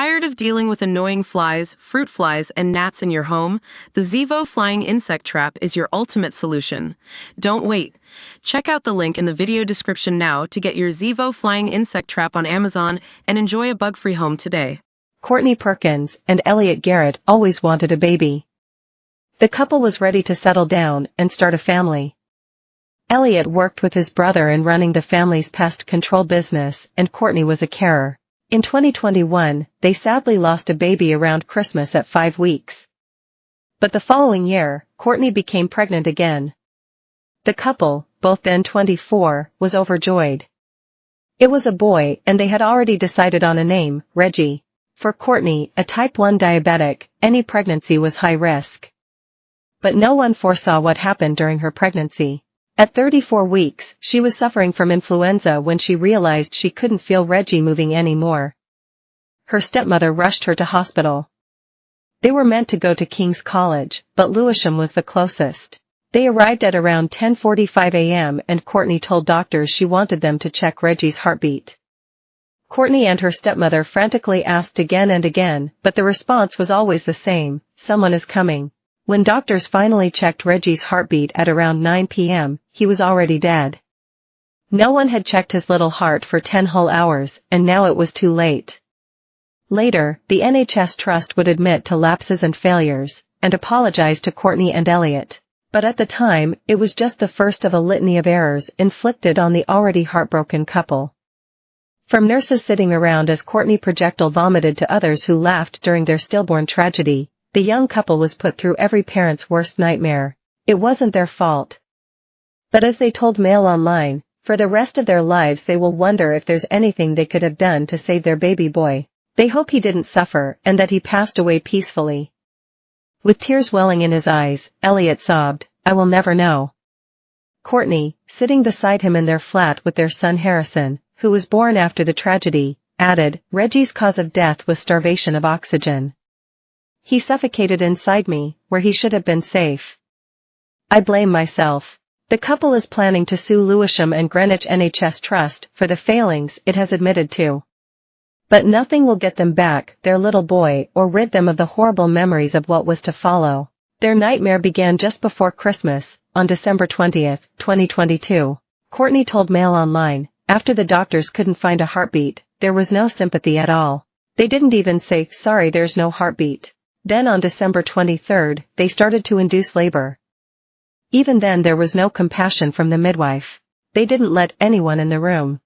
Tired of dealing with annoying flies, fruit flies, and gnats in your home? The Zevo Flying Insect Trap is your ultimate solution. Don't wait. Check out the link in the video description now to get your Zevo Flying Insect Trap on Amazon and enjoy a bug-free home today. Courtney Perkins and Elliot Garrett always wanted a baby. The couple was ready to settle down and start a family. Elliot worked with his brother in running the family's pest control business, and Courtney was a carer. In 2021, they sadly lost a baby around Christmas at 5 weeks. But the following year, Courtney became pregnant again. The couple, both then 24, was overjoyed. It was a boy, and they had already decided on a name, Reggie. For Courtney, a type 1 diabetic, any pregnancy was high risk. But no one foresaw what happened during her pregnancy. At 34 weeks, she was suffering from influenza when she realized she couldn't feel Reggie moving anymore. Her stepmother rushed her to hospital. They were meant to go to King's College, but Lewisham was the closest. They arrived at around 10:45 a.m. and Courtney told doctors she wanted them to check Reggie's heartbeat. Courtney and her stepmother frantically asked again and again, but the response was always the same: someone is coming. When doctors finally checked Reggie's heartbeat at around 9 p.m., he was already dead. No one had checked his little heart for 10 whole hours, and now it was too late. Later, the NHS Trust would admit to lapses and failures, and apologize to Courtney and Elliot. But at the time, it was just the first of a litany of errors inflicted on the already heartbroken couple. From nurses sitting around as Courtney projectile vomited to others who laughed during their stillborn tragedy, the young couple was put through every parent's worst nightmare. It wasn't their fault. But as they told Mail Online, for the rest of their lives they will wonder if there's anything they could have done to save their baby boy. They hope he didn't suffer and that he passed away peacefully. With tears welling in his eyes, Elliot sobbed, "I will never know." Courtney, sitting beside him in their flat with their son Harrison, who was born after the tragedy, added, "Reggie's cause of death was starvation of oxygen. He suffocated inside me, where he should have been safe. I blame myself." The couple is planning to sue Lewisham and Greenwich NHS Trust for the failings it has admitted to. But nothing will get them back their little boy or rid them of the horrible memories of what was to follow. Their nightmare began just before Christmas, on December 20th, 2022. Courtney told Mail Online, after the doctors couldn't find a heartbeat, there was no sympathy at all. They didn't even say, "Sorry, there's no heartbeat." Then on December 23rd, they started to induce labor. Even then there was no compassion from the midwife. They didn't let anyone in the room.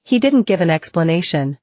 He didn't give an explanation.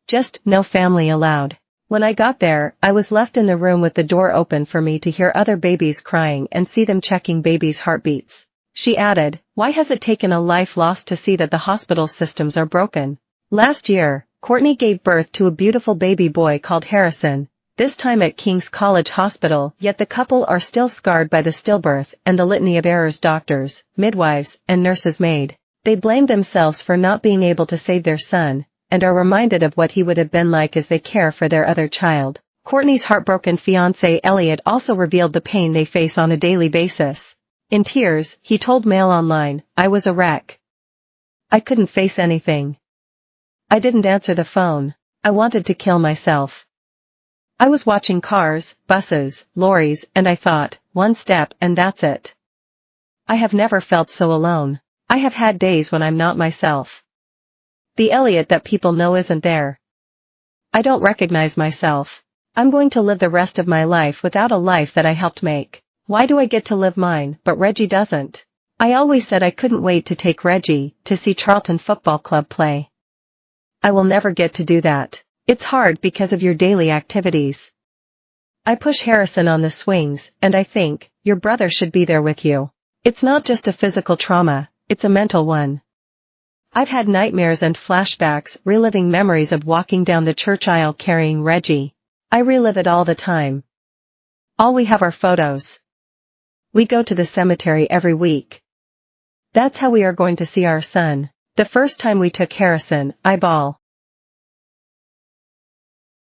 Just, "No family allowed." When I got there, I was left in the room with the door open for me to hear other babies crying and see them checking babies' heartbeats. She added, "Why has it taken a life lost to see that the hospital systems are broken?" Last year, Courtney gave birth to a beautiful baby boy called Harrison, this time at King's College Hospital, yet the couple are still scarred by the stillbirth and the litany of errors doctors, midwives, and nurses made. They blame themselves for not being able to save their son, and are reminded of what he would have been like as they care for their other child. Courtney's heartbroken fiancé Elliot also revealed the pain they face on a daily basis. In tears, he told Mail Online, "I was a wreck. I couldn't face anything. I didn't answer the phone. I wanted to kill myself. I was watching cars, buses, lorries, and I thought, one step and that's it. I have never felt so alone. I have had days when I'm not myself. The Elliot that people know isn't there. I don't recognize myself. I'm going to live the rest of my life without a life that I helped make. Why do I get to live mine, but Reggie doesn't? I always said I couldn't wait to take Reggie to see Charlton Football Club play. I will never get to do that. It's hard because of your daily activities. I push Harrison on the swings, and I think, your brother should be there with you. It's not just a physical trauma, it's a mental one. I've had nightmares and flashbacks reliving memories of walking down the church aisle carrying Reggie. I relive it all the time. All we have are photos. We go to the cemetery every week. That's how we are going to see our son. The first time we took Harrison, I bawl.